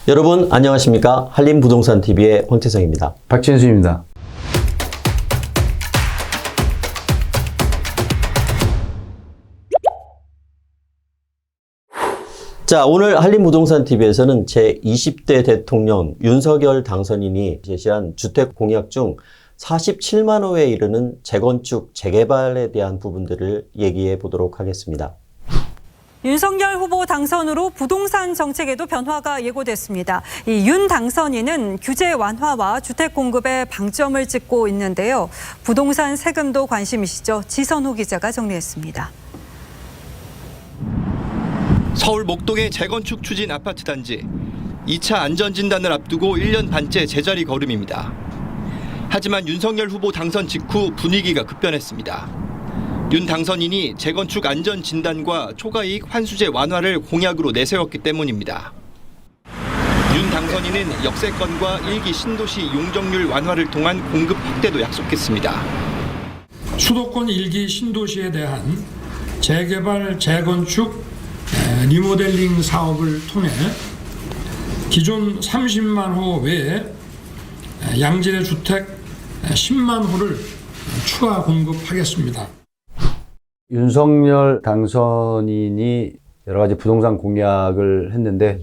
여러분 안녕하십니까? 한림부동산TV의 황태성입니다. 박진수입니다. 자, 오늘 한림부동산TV에서는 제20대 대통령 윤석열 당선인이 제시한 주택 공약 중 47만 호에 이르는 재건축, 재개발에 대한 부분들을 얘기해 보도록 하겠습니다. 윤석열 후보 당선으로 부동산 정책에도 변화가 예고됐습니다. 이 윤 당선인은 규제 완화와 주택 공급에 방점을 찍고 있는데요. 부동산 세금도 관심이시죠? 지선호 기자가 정리했습니다. 서울 목동의 재건축 추진 아파트 단지. 2차 안전진단을 앞두고 1년 반째 제자리 걸음입니다. 하지만 윤석열 후보 당선 직후 분위기가 급변했습니다. 윤 당선인이 재건축 안전진단과 초과이익 환수제 완화를 공약으로 내세웠기 때문입니다. 윤 당선인은 역세권과 1기 신도시 용적률 완화를 통한 공급 확대도 약속했습니다. 수도권 1기 신도시에 대한 재개발, 재건축, 리모델링 사업을 통해 기존 30만 호 외에 양질의 주택 10만 호를 추가 공급하겠습니다. 윤석열 당선인이 여러 가지 부동산 공약을 했는데,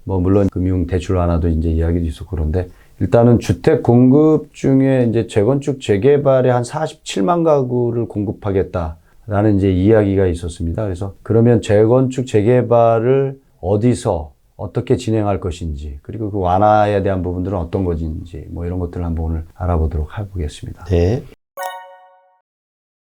물론 금융 대출 완화도 이제 이야기도 있었고 그런데, 일단은 주택 공급 중에 이제 재건축 재개발에 한 47만 가구를 공급하겠다라는 이제 이야기가 있었습니다. 그래서 그러면 재건축 재개발을 어디서 어떻게 진행할 것인지, 그리고 그 완화에 대한 부분들은 어떤 것인지, 이런 것들을 한번 오늘 알아보도록 해보겠습니다. 네.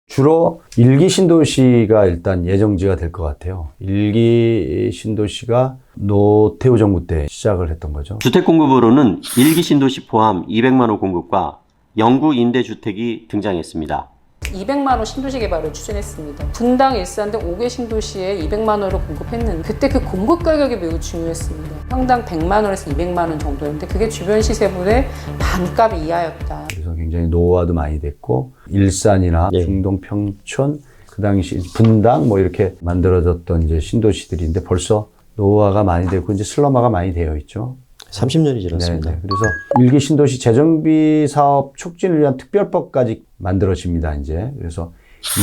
주로 1기 신도시가 일단 예정지가 될 것 같아요. 1기 신도시가 노태우 정부 때 시작을 했던 거죠. 주택 공급으로는 1기 신도시 포함 200만 호 공급과 영구 임대주택이 등장했습니다. 200만 호 신도시 개발을 추진했습니다. 분당 일산 등 5개 신도시에 200만 호를 공급했는데 그때 그 공급 가격이 매우 중요했습니다. 평당 100만 원에서 200만 원 정도였는데 그게 주변 시세보다 반값 이하였다. 그래서 굉장히 노후화도 많이 됐고 일산이나 중동 평촌 그 당시 분당 이렇게 만들어졌던 이제 신도시들인데 벌써 노후화가 많이 되고 이제 슬럼화가 많이 되어 있죠. 30년이 지났습니다. 네네. 그래서 1기 신도시 재정비 사업 촉진을 위한 특별법까지 만들어집니다, 이제. 그래서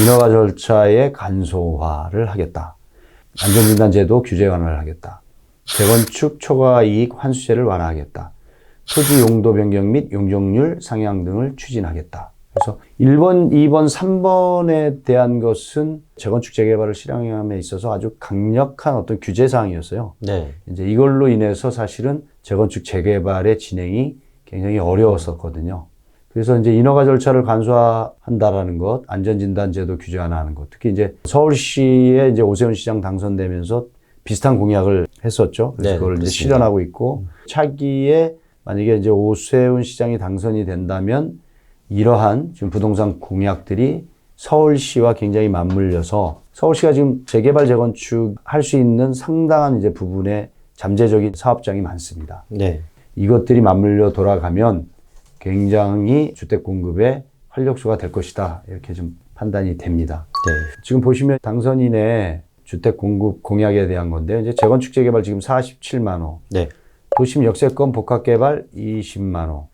인허가 절차의 간소화를 하겠다. 안전진단제도 규제 완화를 하겠다. 재건축 초과이익 환수제를 완화하겠다. 토지 용도 변경 및 용적률 상향 등을 추진하겠다. 그래서 1번, 2번, 3번에 대한 것은 재건축 재개발을 실행함에 있어서 아주 강력한 어떤 규제 사항이었어요. 네. 이제 이걸로 인해서 사실은 재건축 재개발의 진행이 굉장히 어려웠었거든요. 그래서 이제 인허가 절차를 간소화한다라는 것, 안전진단제도 규제 완화하는 것, 특히 이제 서울시에 이제 오세훈 시장 당선되면서 비슷한 공약을 했었죠. 그래서 그걸 이제 실현하고 있고, 차기에 만약에 이제 오세훈 시장이 당선이 된다면 이러한 지금 부동산 공약들이 서울시와 굉장히 맞물려서 서울시가 지금 재개발 재건축 할 수 있는 상당한 이제 부분의 잠재적인 사업장이 많습니다. 네. 이것들이 맞물려 돌아가면 굉장히 주택 공급의 활력소가 될 것이다. 이렇게 좀 판단이 됩니다. 네. 지금 보시면 당선인의 주택 공급 공약에 대한 건데, 이제 재건축 재개발 지금 47만 호. 네. 도심 역세권 복합 개발 20만 호.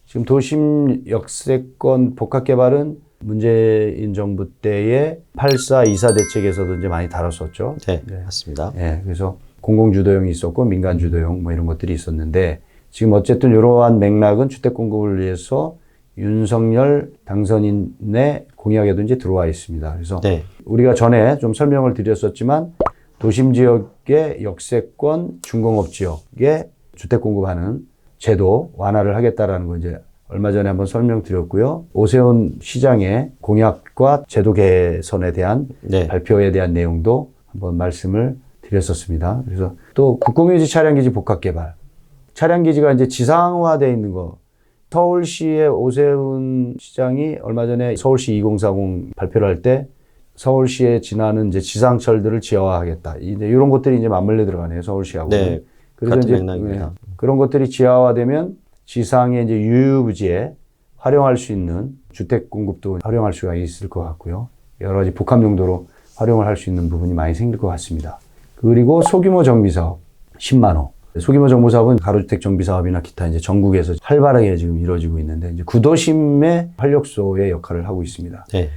지금 도심 역세권 복합 개발은 문재인 정부 때의 8.4 이사 대책에서도 이제 많이 다뤘었죠. 네. 맞습니다. 네. 그래서 공공주도형이 있었고 민간주도형 이런 것들이 있었는데, 지금 어쨌든 이러한 맥락은 주택 공급을 위해서 윤석열 당선인의 공약에도 이제 들어와 있습니다. 그래서 우리가 전에 좀 설명을 드렸었지만 도심 지역의 역세권 중공업 지역에 주택 공급하는 제도 완화를 하겠다라는 거 이제 얼마 전에 한번 설명드렸고요. 오세훈 시장의 공약과 제도 개선에 대한 발표에 대한 내용도 한번 말씀을 드렸었습니다. 그래서 또 국공유지 차량기지 복합개발. 차량기지가 이제 지상화되어 있는 거. 서울시의 오세훈 시장이 얼마 전에 서울시 2040 발표를 할 때 서울시에 지나는 이제 지상철들을 지하화하겠다. 이제 이런 것들이 이제 맞물려 들어가네요. 서울시하고. 네. 그래서 같은 이제 맥락입니다. 그런 것들이 지하화되면 지상의 이제 유유부지에 활용할 수 있는 주택 공급도 활용할 수가 있을 것 같고요. 여러 가지 복합 용도로 활용을 할 수 있는 부분이 많이 생길 것 같습니다. 그리고 소규모 정비 사업 10만 호. 소규모 정부 사업은 가로주택 정비 사업이나 기타 이제 전국에서 활발하게 지금 이루어지고 있는데 이제 구도심의 활력소의 역할을 하고 있습니다. 네.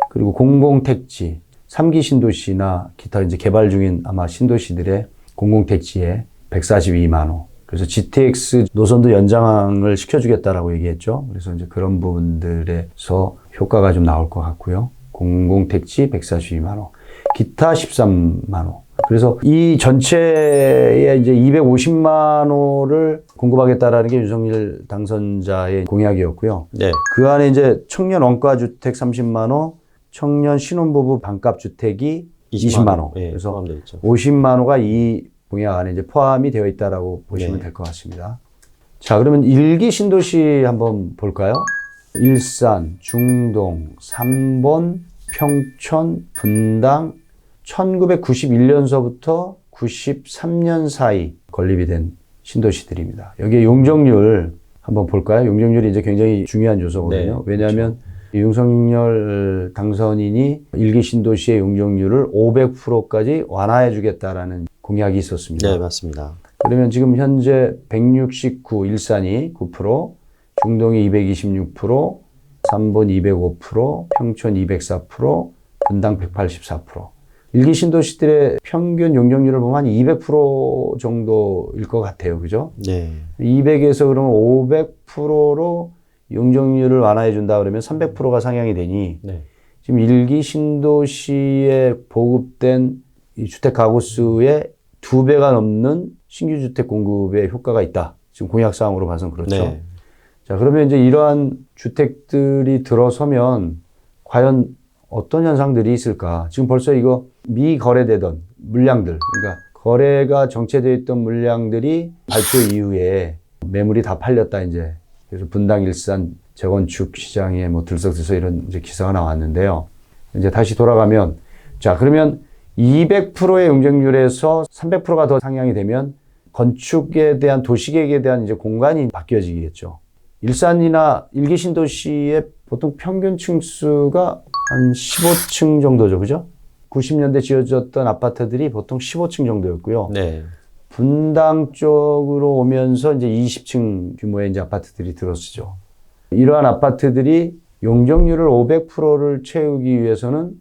그리고 공공택지, 3기 신도시나 기타 이제 개발 중인 아마 신도시들의 공공택지에 142만 호. 그래서 GTX 노선도 연장을 시켜주겠다라고 얘기했죠. 그래서 이제 그런 부분들에서 효과가 좀 나올 것 같고요. 공공택지 142만 호, 기타 13만 호. 그래서 이 전체에 이제 250만 호를 공급하겠다라는 게 윤석열 당선자의 공약이었고요. 네. 그 안에 이제 청년 원가주택 30만 호, 청년 신혼부부 반값주택이 20만 호. 예, 그래서 포함되어 있죠. 50만 호가 이 공약 안에 이제 포함이 되어 있다라고 보시면 네. 될 것 같습니다. 자, 그러면 1기 신도시 한번 볼까요? 일산, 중동, 삼본, 평촌, 분당, 1991년서부터 93년 사이 건립이 된 신도시들입니다. 여기에 용적률 한번 볼까요? 용적률이 이제 굉장히 중요한 요소거든요. 네, 왜냐하면 윤석열 당선인이 1기 신도시의 용적률을 500%까지 완화해 주겠다라는 공약이 있었습니다. 네, 맞습니다. 그러면 지금 현재 169, 일산이 9%, 중동이 226%, 삼본 205%, 평촌 204%, 분당 184%. 일기 신도시들의 평균 용적률을 보면 한 200% 정도일 것 같아요. 그죠? 네. 200에서 그러면 500%로 용적률을 완화해 준다 그러면 300%가 상향이 되니 네. 지금 일기 신도시에 보급된 이 주택 가구 수의 2배가 넘는 신규 주택 공급에 효과가 있다. 지금 공약 사항으로 봐서는 그렇죠. 네. 자, 그러면 이제 이러한 주택들이 들어서면 과연 어떤 현상들이 있을까? 지금 벌써 이거 미거래되던 물량들, 그러니까 거래가 정체되어 있던 물량들이 발표 이후에 매물이 다 팔렸다, 이제. 그래서 분당 일산 재건축 시장에 뭐 들썩들썩 이런 이제 기사가 나왔는데요. 이제 다시 돌아가면, 자, 그러면 200%의 용적률에서 300%가 더 상향이 되면 건축에 대한 도시계획에 대한 이제 공간이 바뀌어지겠죠. 일산이나 일기 신도시의 보통 평균 층수가 한 15층 정도죠. 그죠? 90년대 지어졌던 아파트들이 보통 15층 정도였고요. 네. 분당 쪽으로 오면서 이제 20층 규모의 이제 아파트들이 들어서죠. 이러한 아파트들이 용적률을 500%를 채우기 위해서는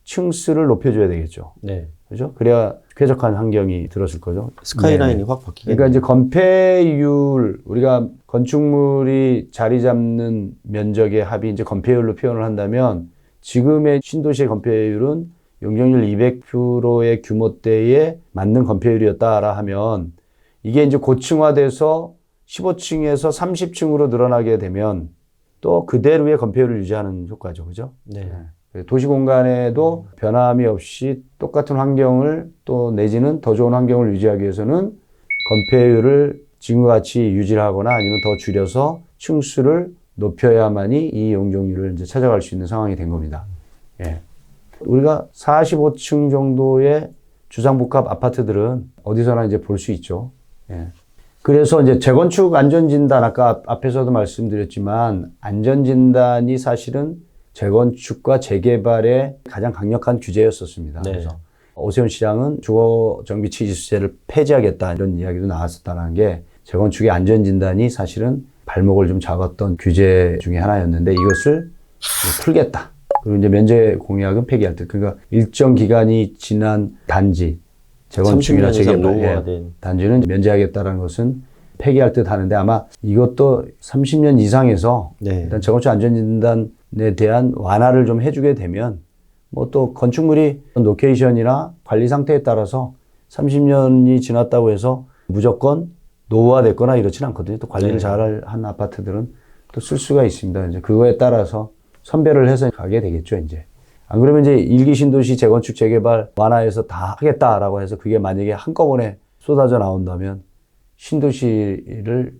층수를 높여줘야 되겠죠. 네. 그죠? 그래야 쾌적한 환경이 들었을 거죠. 스카이라인이 네. 확 바뀌겠네요. 그러니까 이제 건폐율, 우리가 건축물이 자리 잡는 면적의 합이 이제 건폐율로 표현을 한다면 지금의 신도시의 건폐율은 용적률 200%의 규모대에 맞는 건폐율이었다라 하면 이게 이제 고층화돼서 15층에서 30층으로 늘어나게 되면 또 그대로의 건폐율을 유지하는 효과죠. 그죠? 네. 도시 공간에도 변함이 없이 똑같은 환경을 또 내지는 더 좋은 환경을 유지하기 위해서는 건폐율을 지금과 같이 유지를 하거나 아니면 더 줄여서 층수를 높여야만이 이 용적률을 이제 찾아갈 수 있는 상황이 된 겁니다. 예. 우리가 45층 정도의 주상복합 아파트들은 어디서나 이제 볼 수 있죠. 예. 그래서 이제 재건축 안전진단, 아까 앞에서도 말씀드렸지만 안전진단이 사실은 재건축과 재개발의 가장 강력한 규제였었습니다. 네. 그래서 오세훈 시장은 주거 정비 취지수제를 폐지하겠다 이런 이야기도 나왔었다는 게 재건축의 안전진단이 사실은 발목을 좀 잡았던 규제 중에 하나였는데 이것을 풀겠다. 그리고 이제 면제 공약은 폐기할 때, 그러니까 일정 기간이 지난 단지, 재건축이나 30년 이상 재개발 노후화된 단지는 면제하겠다라는 것은 폐기할 듯 하는데 아마 이것도 30년 이상에서 네. 일단 재건축 안전진단에 대한 완화를 좀 해주게 되면 뭐 또 건축물이 로케이션이나 관리 상태에 따라서 30년이 지났다고 해서 무조건 노후화됐거나 이렇지는 않거든요. 또 관리를 네. 잘한 아파트들은 또 쓸 수가 있습니다. 이제 그거에 따라서 선별을 해서 가게 되겠죠, 이제. 안 그러면 이제 일기 신도시 재건축 재개발 완화해서 다 하겠다라고 해서 그게 만약에 한꺼번에 쏟아져 나온다면 신도시를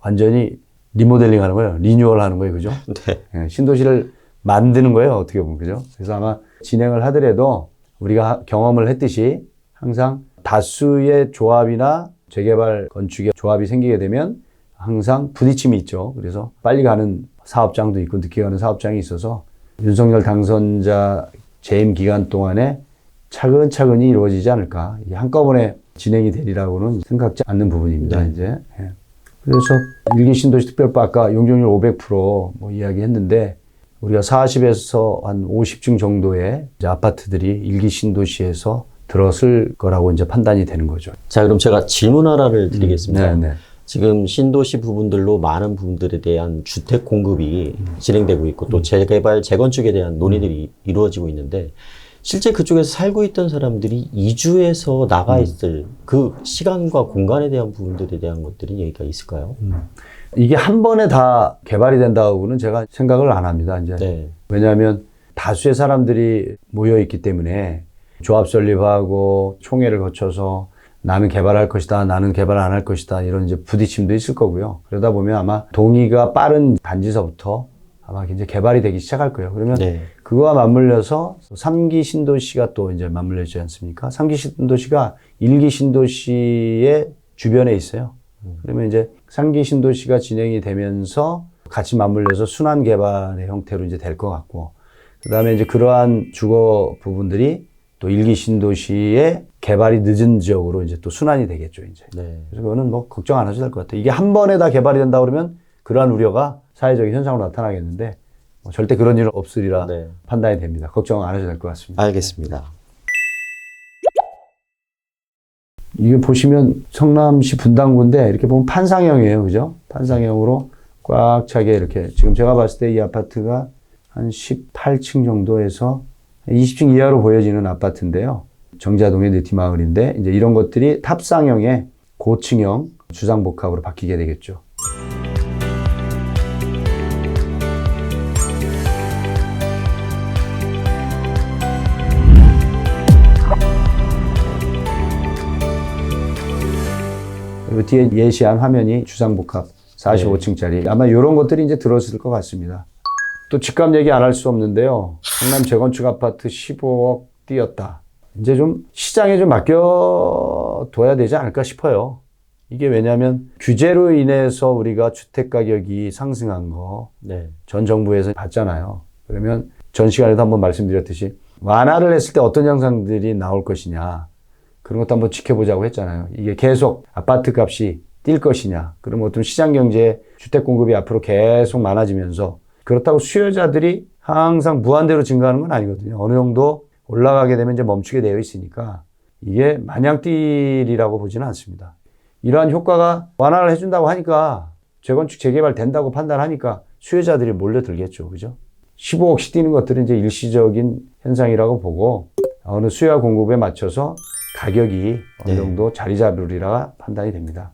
완전히 리모델링 하는 거예요. 리뉴얼 하는 거예요. 그죠? 네. 예, 신도시를 만드는 거예요. 어떻게 보면. 그죠? 그래서 아마 진행을 하더라도 우리가 경험을 했듯이 항상 다수의 조합이나 재개발 건축의 조합이 생기게 되면 항상 부딪힘이 있죠. 그래서 빨리 가는 사업장도 있고 늦게 가는 사업장이 있어서 윤석열 당선자 재임 기간 동안에 차근차근히 이루어지지 않을까. 이게 한꺼번에 진행이 되리라고는 생각지 않는 부분입니다. 네. 이제. 예. 그래서 일기 신도시 특별법 아까 용적률 500% 이야기했는데 우리가 40에서 한 50층 정도의 이제 아파트들이 일기 신도시에서 들었을 거라고 이제 판단이 되는 거죠. 자, 그럼 제가 질문 하나를 드리겠습니다. 네. 지금 신도시 부분들로 많은 부분들에 대한 주택 공급이 진행되고 있고 또 재개발, 재건축에 대한 논의들이 이루어지고 있는데 실제 그쪽에서 살고 있던 사람들이 이주해서 나가 있을 그 시간과 공간에 대한 부분들에 대한 것들이 얘기가 있을까요? 이게 한 번에 다 개발이 된다고는 제가 생각을 안 합니다. 이제. 네. 왜냐하면 다수의 사람들이 모여 있기 때문에 조합 설립하고 총회를 거쳐서 나는 개발할 것이다, 나는 개발 안 할 것이다, 이런 이제 부딪힘도 있을 거고요. 그러다 보면 아마 동의가 빠른 단지서부터 아마 이제 개발이 되기 시작할 거예요. 그러면 네. 그거와 맞물려서 3기 신도시가 또 이제 맞물려지지 않습니까? 3기 신도시가 1기 신도시의 주변에 있어요. 그러면 이제 3기 신도시가 진행이 되면서 같이 맞물려서 순환 개발의 형태로 이제 될 것 같고, 그 다음에 이제 그러한 주거 부분들이 또 1기 신도시의 개발이 늦은 지역으로 이제 또 순환이 되겠죠, 이제. 네. 그래서 그거는 뭐 걱정 안 하셔도 될 것 같아요. 이게 한 번에 다 개발이 된다 그러면 그러한 우려가 사회적인 현상으로 나타나겠는데 뭐 절대 그런 일은 없으리라 네. 판단이 됩니다. 걱정 안 하셔도 될 것 같습니다. 알겠습니다. 이게 보시면 성남시 분당구인데 이렇게 보면 판상형이에요. 그죠? 판상형으로 꽉 차게 이렇게. 지금 제가 봤을 때 이 아파트가 한 18층 정도에서 20층 이하로 보여지는 아파트인데요. 정자동의 느티마을인데 이제 이런 것들이 탑상형의 고층형 주상복합으로 바뀌게 되겠죠. 그리고 뒤에 예시한 화면이 주상복합 45층짜리. 아마 이런 것들이 이제 들어있을 것 같습니다. 또 집값 얘기 안 할 수 없는데요. 성남 재건축 아파트 15억 뛰었다. 이제 좀 시장에 좀 맡겨둬야 되지 않을까 싶어요. 이게 왜냐하면 규제로 인해서 우리가 주택 가격이 상승한 거 네. 전 정부에서 봤잖아요. 그러면 전 시간에도 한번 말씀드렸듯이 완화를 했을 때 어떤 현상들이 나올 것이냐. 그런 것도 한번 지켜보자고 했잖아요. 이게 계속 아파트 값이 뛸 것이냐. 그러면 어떤 시장 경제에 주택 공급이 앞으로 계속 많아지면서 그렇다고 수요자들이 항상 무한대로 증가하는 건 아니거든요. 어느 정도 올라가게 되면 이제 멈추게 되어 있으니까 이게 마냥 뛸이라고 보지는 않습니다. 이러한 효과가 완화를 해준다고 하니까 재건축 재개발 된다고 판단하니까 수요자들이 몰려들겠죠. 그죠? 15억씩 뛰는 것들은 이제 일시적인 현상이라고 보고 어느 수요와 공급에 맞춰서 가격이 어느 정도 자리 잡으리라 판단이 됩니다.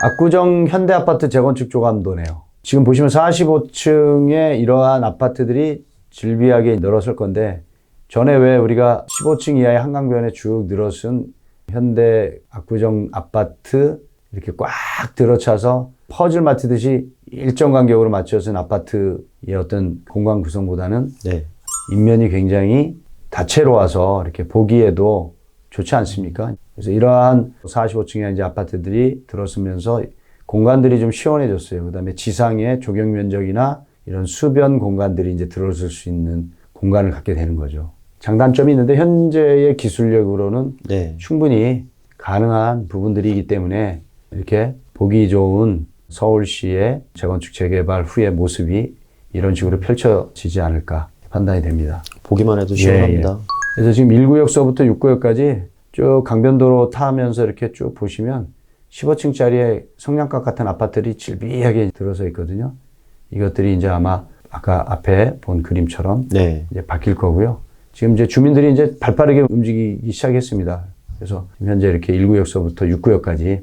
압구정 현대아파트 재건축 조감도네요. 지금 보시면 45층의 이러한 아파트들이 질비하게 늘었을 건데 전에 왜 우리가 15층 이하의 한강변에 쭉 늘어선 현대 압구정 아파트 이렇게 꽉 들어차서 퍼즐 맞추듯이 일정 간격으로 맞춰진 아파트의 어떤 공간 구성보다는 네. 인면이 굉장히 다채로워서 이렇게 보기에도 좋지 않습니까? 그래서 이러한 45층의 이제 아파트들이 들어서면서 공간들이 좀 시원해졌어요. 그 다음에 지상의 조경 면적이나 이런 수변 공간들이 이제 들어설 수 있는 공간을 갖게 되는 거죠. 장단점이 있는데 현재의 기술력으로는 네. 충분히 가능한 부분들이기 때문에 이렇게 보기 좋은 서울시의 재건축 재개발 후의 모습이 이런 식으로 펼쳐지지 않을까 판단이 됩니다. 보기만 해도 시원합니다. 그래서 지금 1구역서부터 6구역까지 쭉 강변도로 타면서 이렇게 쭉 보시면 15층짜리의 성냥갑 같은 아파트들이 질비하게 들어서 있거든요. 이것들이 이제 아마 아까 앞에 본 그림처럼 네. 이제 바뀔 거고요. 지금 이제 주민들이 이제 발빠르게 움직이기 시작했습니다. 그래서 현재 이렇게 1구역서부터 6구역까지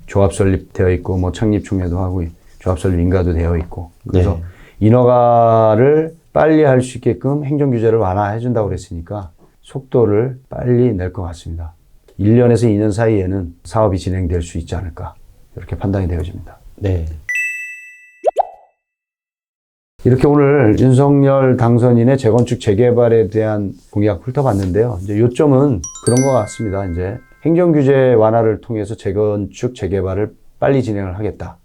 조합 설립되어 있고 뭐 창립 총회도 하고 조합 설립 인가도 되어 있고 그래서 네. 인허가를 빨리 할 수 있게끔 행정규제를 완화해 준다고 그랬으니까 속도를 빨리 낼 것 같습니다. 1년에서 2년 사이에는 사업이 진행될 수 있지 않을까 이렇게 판단이 되어집니다. 네. 이렇게 오늘 윤석열 당선인의 재건축 재개발에 대한 공약 훑어봤는데요. 이제 요점은 그런 것 같습니다. 이제 행정규제 완화를 통해서 재건축 재개발을 빨리 진행을 하겠다.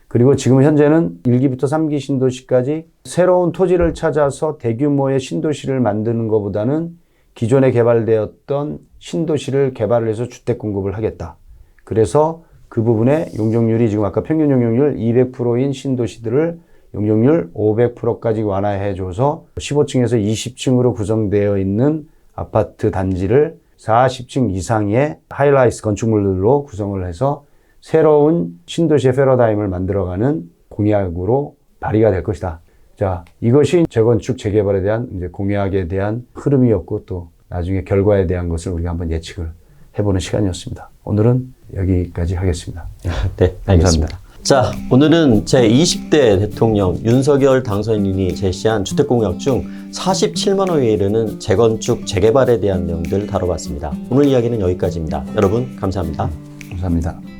그리고 지금 현재는 1기부터 3기 신도시까지 새로운 토지를 찾아서 대규모의 신도시를 만드는 것보다는 기존에 개발되었던 신도시를 개발을 해서 주택 공급을 하겠다. 그래서 그 부분에 용적률이 지금 아까 평균 용적률 200%인 신도시들을 용적률 500%까지 완화해줘서 15층에서 20층으로 구성되어 있는 아파트 단지를 40층 이상의 하이라이스 건축물들로 구성을 해서 새로운 신도시의 패러다임을 만들어가는 공약으로 발의가 될 것이다. 자, 이것이 재건축, 재개발에 대한 이제 공약에 대한 흐름이었고 또 나중에 결과에 대한 것을 우리가 한번 예측을 해보는 시간이었습니다. 오늘은 여기까지 하겠습니다. 네, 알겠습니다. 자, 오늘은 제20대 대통령 윤석열 당선인이 제시한 주택공약 중 47만 호에 이르는 재건축, 재개발에 대한 내용들 다뤄봤습니다. 오늘 이야기는 여기까지입니다. 여러분, 감사합니다. 감사합니다.